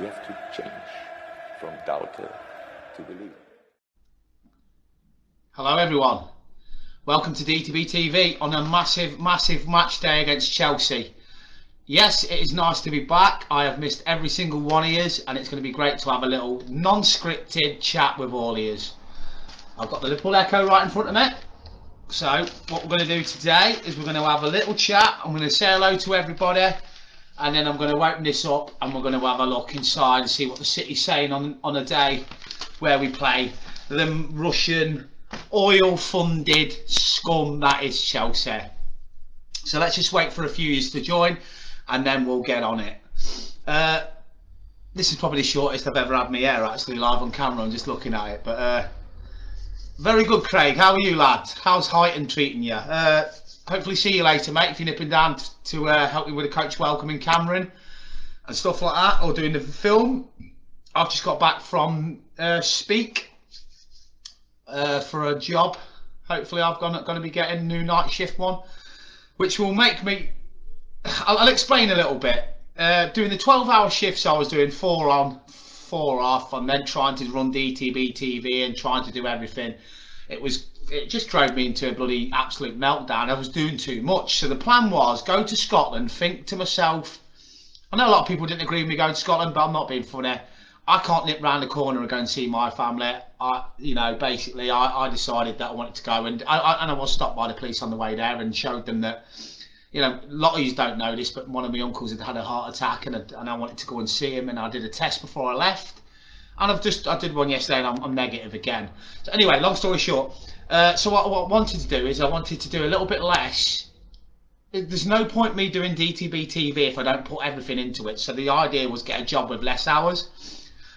We have to change from doubter to believer. Hello everyone, welcome to DTBTV on a massive match day against Chelsea. Yes, it is nice to be back. I have missed every single one of yous, and it's going to be great to have a little non-scripted chat with all of yous. I've got the Liverpool Echo right in front of me. So what we're going to do today is we're going to have a little chat. I'm going to say hello to everybody, and then I'm going to open this up and we're going to have a look inside and see what the city's saying on a day where we play the Russian oil-funded scum that is Chelsea. So let's just wait for a few years to join, and then we'll get on it. This is probably the shortest I've ever had my hair actually live on camera. I'm just looking at it, but very good, Craig. How are you, lad? How's Highton treating you? Hopefully see you later, mate, if you're nipping down to help me with a coach welcoming Cameron and stuff like that, or doing the film. I've just got back from Speak for a job. Hopefully I'm going to be getting a new night shift one, which will make me, I'll explain a little bit. Doing the 12-hour shifts, I was doing 4 on, 4 off, and then trying to run DTBTV and trying to do everything. It just drove me into a bloody absolute meltdown. I was doing too much. So the plan was go to Scotland, think to myself, I know a lot of people didn't agree with me going to Scotland, but I'm not being funny. I can't nip round the corner and go and see my family. Basically I decided that I wanted to go, and I was stopped by the police on the way there and showed them that, a lot of you don't know this, but one of my uncles had a heart attack, and I wanted to go and see him, and I did a test before I left, and I did one yesterday, and I'm negative again. So anyway, long story short, so what I wanted to do is I wanted to do a little bit less. There's no point me doing DTBTV if I don't put everything into it. So the idea was get a job with less hours.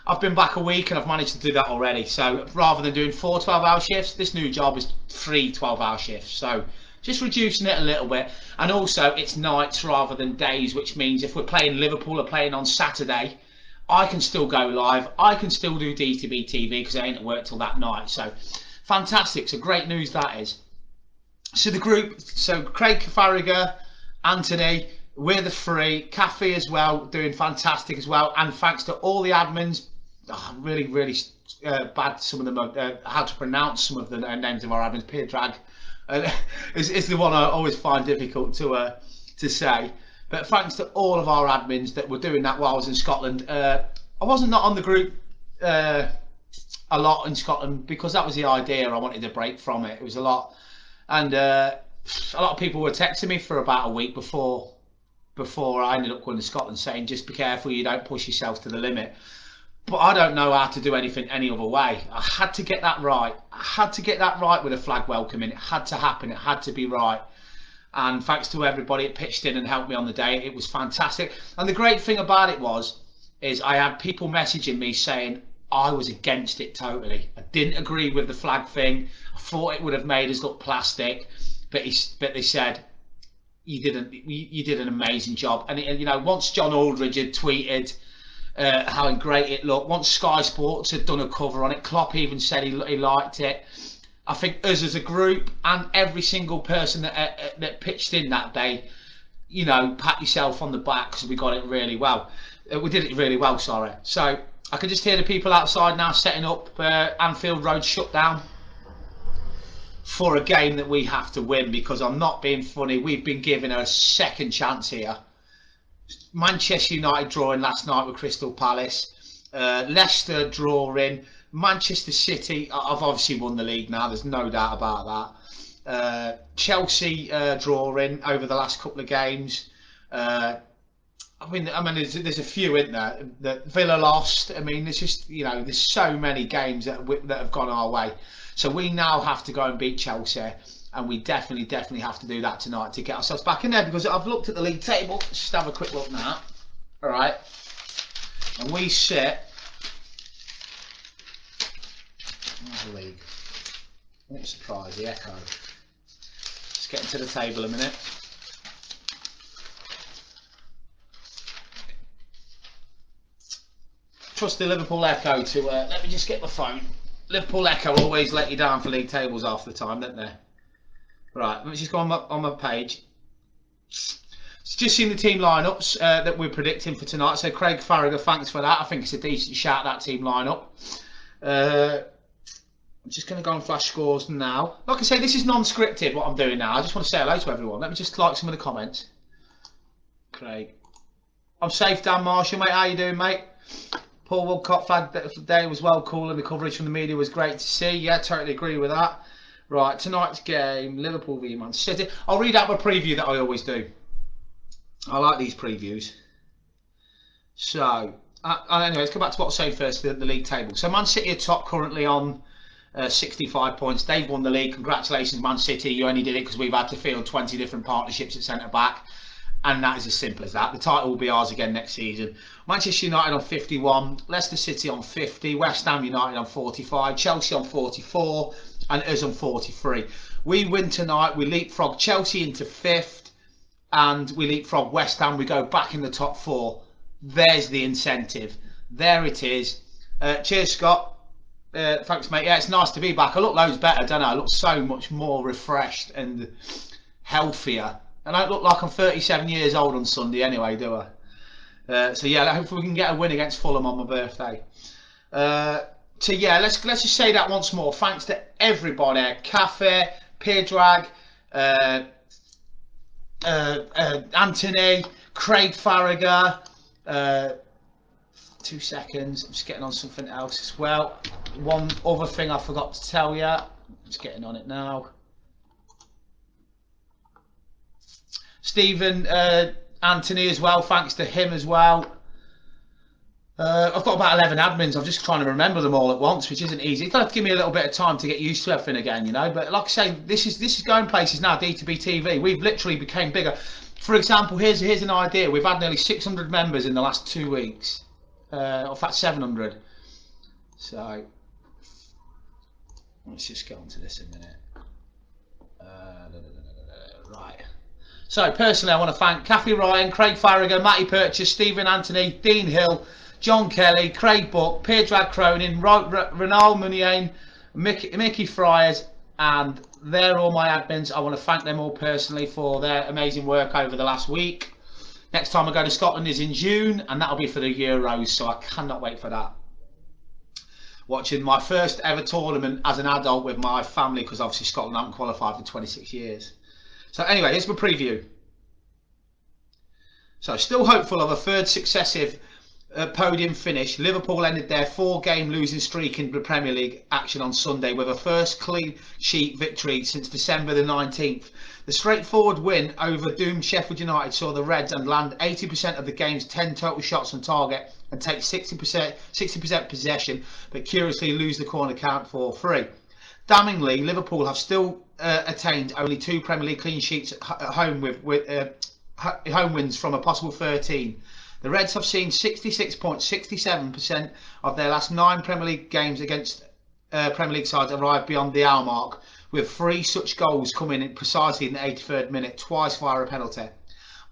I've been back a week and I've managed to do that already. So rather than doing 4 12-hour shifts, this new job is 3 12-hour shifts. So just reducing it a little bit. And also it's nights rather than days, which means if we're playing Liverpool or playing on Saturday, I can still go live. I can still do DTBTV because I ain't at work till that night. So fantastic. So great news that is. So the group, so Craig Farragher, Anthony, we're the 3, Cafe as well, doing fantastic as well. And thanks to all the admins, really bad, some of them are, how to pronounce some of the names of our admins. Peer Drag is the one I always find difficult to say. But thanks to all of our admins that were doing that while I was in Scotland. I wasn't not on the group a lot in Scotland because that was the idea. I wanted a break from it. It was a lot. And a lot of people were texting me for about a week before I ended up going to Scotland, saying just be careful you don't push yourself to the limit. But I don't know how to do anything any other way. I had to get that right. I had to get that right with a flag welcoming. It had to happen. It had to be right. And thanks to everybody that pitched in and helped me on the day. It was fantastic. And the great thing about it is I had people messaging me saying I was against it totally. I didn't agree with the flag thing. I thought it would have made us look plastic, but they said you did an amazing job. And once John Aldridge had tweeted how great it looked, once Sky Sports had done a cover on it, Klopp even said he liked it. I think us as a group and every single person that pitched in that day, pat yourself on the back because we got it really well. We did it really well, sorry. So I can just hear the people outside now setting up Anfield Road shut down for a game that we have to win, because I'm not being funny. We've been given a second chance here. Manchester United drawing last night with Crystal Palace, Leicester drawing, Manchester City, I've obviously won the league now, there's no doubt about that. Chelsea drawing over the last couple of games. I mean, there's a few in there that Villa lost. I mean, there's just there's so many games that have gone our way. So we now have to go and beat Chelsea, and we definitely have to do that tonight to get ourselves back in there. Because I've looked at the league table. Let's just have a quick look now. All right, and we sit. Where's the league? What a surprise! The Echo. Let's get into the table a minute. Trust the Liverpool Echo to let me just get my phone. Liverpool Echo always let you down for league tables half the time, don't they? Right, let me just go on my page. Just seen the team lineups that we're predicting for tonight. So Craig Farragher, thanks for that. I think it's a decent shout, that team lineup. I'm just going to go and flash scores now. Like I say, this is non-scripted what I'm doing now. I just want to say hello to everyone. Let me just like some of the comments. Craig. I'm safe, Dan Marshall, mate. How you doing, mate? Paul Woodcock, flag day was well cool and the coverage from the media was great to see. Yeah, totally agree with that. Right, tonight's game, Liverpool v Man City. I'll read out my preview that I always do. I like these previews. So, anyway, let's go back to what I was saying first, the league table. So Man City are top currently on 65 points. They've won the league. Congratulations, Man City. You only did it because we've had to field 20 different partnerships at centre back. And that is as simple as that. The title will be ours again next season. Manchester United on 51, Leicester City on 50, West Ham United on 45, Chelsea on 44, and us on 43. We win tonight. We leapfrog Chelsea into 5th, and we leapfrog West Ham. We go back in the top 4. There's the incentive. There it is. Cheers, Scott. Thanks, mate. Yeah, it's nice to be back. I look loads better, don't I? I look so much more refreshed and healthier. And I don't look like I'm 37 years old on Sunday anyway, do I? So yeah, hopefully we can get a win against Fulham on my birthday. So yeah, let's just say that once more. Thanks to everybody. Cafe, Pedrag, Anthony, Craig Farragher. 2 seconds. I'm just getting on something else as well. One other thing I forgot to tell you. I'm just getting on it now. Stephen Anthony as well, thanks to him as well. I've got about 11 admins. I'm just trying to remember them all at once, which isn't easy. It's going to have to give me a little bit of time to get used to everything again, you know. But like I say, this is going places now. DTBTV, we've literally became bigger. For example, here's an idea. We've had nearly 600 members in the last 2 weeks. In fact, 700. So let's just get onto this in a minute. Right. So personally, I want to thank Kathy Ryan, Craig Farragher, Matty Purchase, Stephen Anthony, Dean Hill, John Kelly, Craig Buck, Pedrag Cronin, Renal Muniain, Mickey Friars, and they're all my admins. I want to thank them all personally for their amazing work over the last week. Next time I go to Scotland is in June, and that'll be for the Euros, so I cannot wait for that. Watching my first ever tournament as an adult with my family, because obviously Scotland haven't qualified for 26 years. So anyway, here's my preview. So still hopeful of a third successive podium finish. Liverpool ended their 4-game losing streak in the Premier League action on Sunday with a first clean sheet victory since December the 19th. The straightforward win over doomed Sheffield United saw the Reds and land 80% of the game's 10 total shots on target and take 60% possession, but curiously lose the corner count for 3. Damningly, Liverpool have still attained only 2 Premier League clean sheets at home with home wins from a possible 13. The Reds have seen 66.67% of their last 9 Premier League games against Premier League sides arrive beyond the hour mark, with 3 such goals coming in precisely in the 83rd minute, twice via a penalty.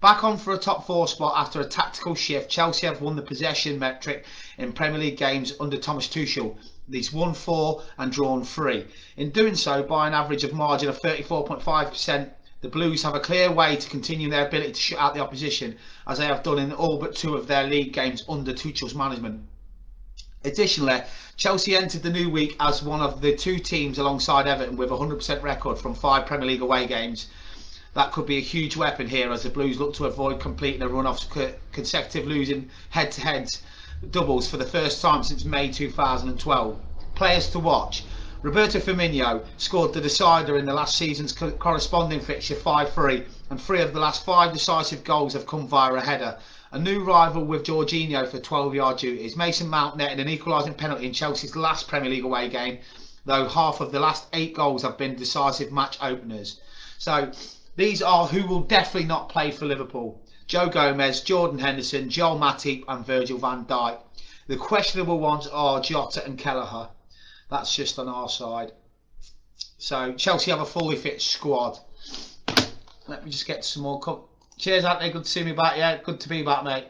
Back on for a top 4 spot after a tactical shift, Chelsea have won the possession metric in Premier League games under Thomas Tuchel. These won 4 and drawn 3. In doing so, by an average of margin of 34.5%, the Blues have a clear way to continue their ability to shut out the opposition, as they have done in all but 2 of their league games under Tuchel's management. Additionally, Chelsea entered the new week as one of the 2 teams alongside Everton with a 100% record from 5 Premier League away games. That could be a huge weapon here as the Blues look to avoid completing a run of consecutive losing head-to-heads doubles for the first time since May 2012. Players to watch. Roberto Firmino scored the decider in the last season's corresponding fixture 5-3, and 3 of the last 5 decisive goals have come via a header. A new rival with Jorginho for 12-yard duties. Mason Mount netted an equalising penalty in Chelsea's last Premier League away game, though half of the last 8 goals have been decisive match openers. So these are who will definitely not play for Liverpool. Joe Gomez, Jordan Henderson, Joel Matip and Virgil van Dijk. The questionable ones are Jota and Kelleher. That's just on our side. So Chelsea have a fully fit squad. Let me just get some more. Cheers, Anthony. Good to see me back. Yeah, good to be back, mate.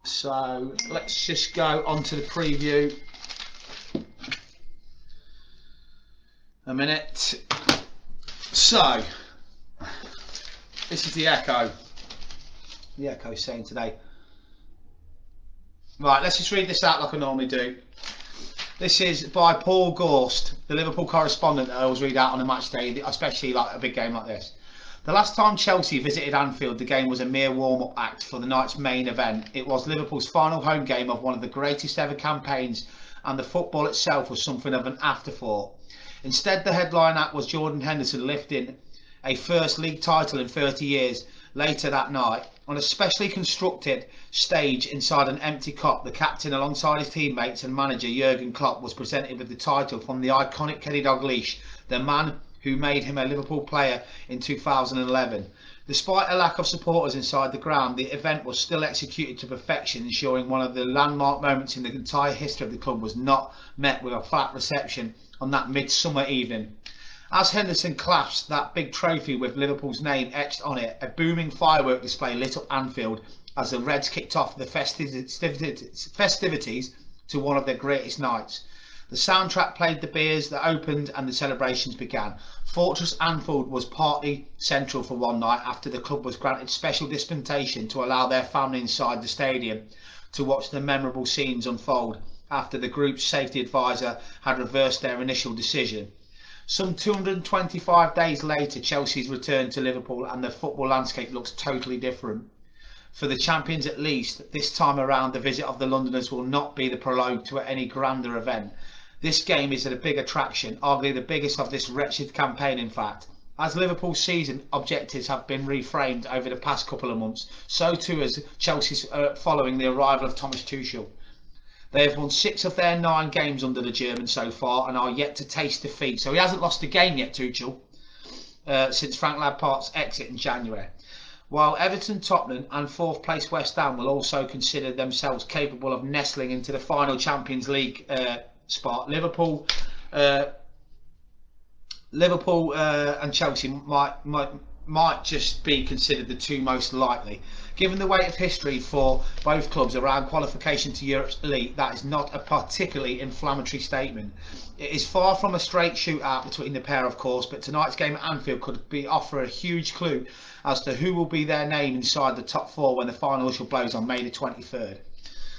So let's just go on to the preview. A minute. So This is the Echo. The Echo saying today. Right, let's just read this out like I normally do. This is by Paul Gorst, the Liverpool correspondent that I always read out on a match day, especially like a big game like this. The last time Chelsea visited Anfield, the game was a mere warm-up act for the night's main event. It was Liverpool's final home game of one of the greatest ever campaigns, and the football itself was something of an afterthought. Instead, the headline act was Jordan Henderson lifting a first league title in 30 years. Later that night, on a specially constructed stage inside an empty Kop, the captain, alongside his teammates and manager Jurgen Klopp, was presented with the title from the iconic Kenny Dalglish, the man who made him a Liverpool player in 2011. Despite a lack of supporters inside the ground, the event was still executed to perfection, ensuring one of the landmark moments in the entire history of the club was not met with a flat reception on that midsummer evening. As Henderson clasped that big trophy with Liverpool's name etched on it, a booming firework display lit up Anfield as the Reds kicked off the festivities to one of their greatest nights. The soundtrack played the beers that opened and the celebrations began. Fortress Anfield was partly central for one night after the club was granted special dispensation to allow their family inside the stadium to watch the memorable scenes unfold after the group's safety advisor had reversed their initial decision. Some 225 days later, Chelsea's returned to Liverpool and the football landscape looks totally different. For the champions at least, this time around the visit of the Londoners will not be the prologue to any grander event. This game is a big attraction, arguably the biggest of this wretched campaign in fact. As Liverpool's season objectives have been reframed over the past couple of months, so too has Chelsea's following the arrival of Thomas Tuchel. They have won 6 of their 9 games under the German so far and are yet to taste defeat. So he hasn't lost a game yet, Tuchel, since Frank Lampard's exit in January. While Everton, Tottenham and 4th place West Ham will also consider themselves capable of nestling into the final Champions League spot, Liverpool and Chelsea might just be considered the 2 most likely. Given the weight of history for both clubs around qualification to Europe's elite, that is not a particularly inflammatory statement. It is far from a straight shootout between the pair, of course, but tonight's game at Anfield could offer a huge clue as to who will be their name inside the top 4 when the final whistle blows on May the 23rd.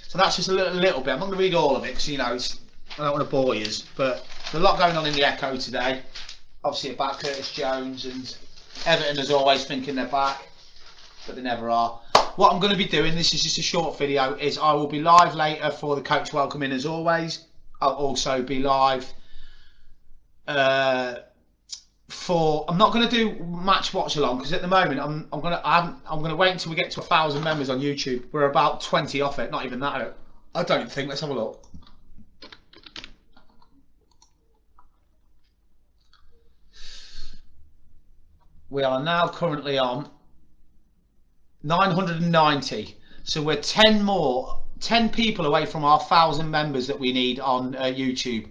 So that's just a little bit. I'm not going to read all of it because, you know, I don't want to bore you, but there's a lot going on in the Echo today. Obviously about Curtis Jones and Everton, as always, thinking they're back, but they never are. What I'm going to be doing, this is just a short video, is I will be live later for the coach welcoming as always. I'll also be live for. I'm not going to do match watch along because at the moment I'm going to wait until we get to 1,000 members on YouTube. We're about 20 off it, not even that. I don't think. Let's have a look. We are now currently on 990, so we're 10 people away from our 1,000 members that we need on YouTube.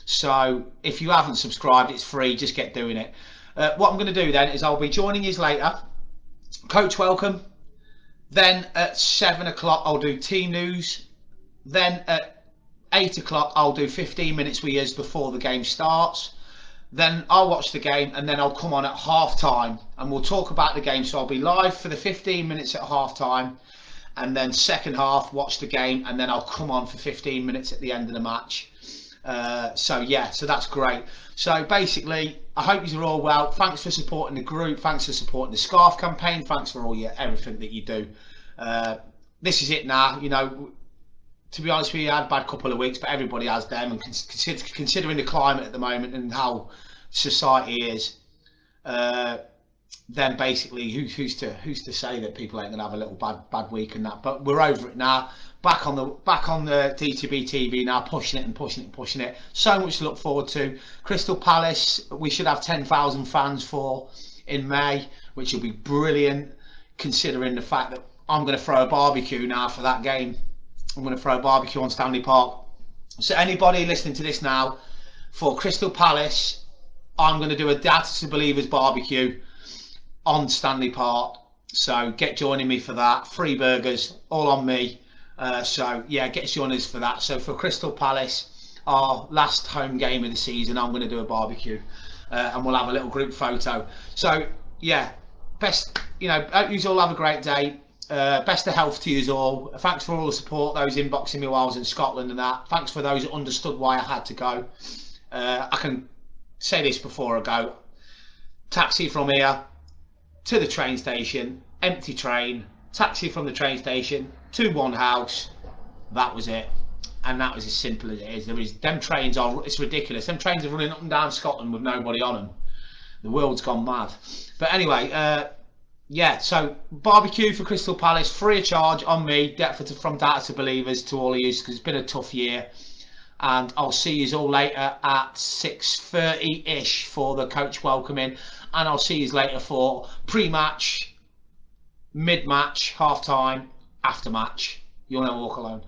So if you haven't subscribed, it's free, just get doing it. What I'm going to do then is I'll be joining you later, coach welcome, then at 7 o'clock I'll do team news, then at 8 o'clock I'll do 15 minutes with you before the game starts. Then I'll watch the game and then I'll come on at half time and we'll talk about the game. So I'll be live for the 15 minutes at half time and then second half watch the game and then I'll come on for 15 minutes at the end of the match. So yeah, so that's great. So basically I hope you're all well. Thanks for supporting the group, thanks for supporting the scarf campaign, thanks for everything that you do. This is it now, you know. To be honest with you, I had a bad couple of weeks, but everybody has them, and considering the climate at the moment and how society is, then basically who's to say that people ain't gonna have a little bad week and that? But we're over it now. Back on the DTBTV now, pushing it. So much to look forward to. Crystal Palace, we should have 10,000 fans for in May, which will be brilliant, considering the fact that I'm going to throw a barbecue now for that game. I'm going to throw a barbecue on Stanley Park. So anybody listening to this now, for Crystal Palace, I'm going to do a Dads to Believers barbecue on Stanley Park. So get joining me for that. Free burgers, all on me. So yeah, get joining us for that. So for Crystal Palace, our last home game of the season, I'm going to do a barbecue. And we'll have a little group photo. So yeah, best you know, hope you all have a great day. Best of health to you all. Thanks for all the support, those inboxing me while I was in Scotland and that. Thanks for those that understood why I had to go. I can say this before I go. Taxi from here to the train station, empty train, taxi from the train station to one house. That was it. And that was as simple as it is. Them trains are, it's ridiculous. Them trains are running up and down Scotland with nobody on them. The world's gone mad. But anyway, yeah, so barbecue for Crystal Palace, free of charge on me, from Data to Believers to all of you, because it's been a tough year. And I'll see you all later at 6:30-ish for the coach welcoming. And I'll see you later for pre-match, mid-match, half-time, after-match. You'll never walk alone.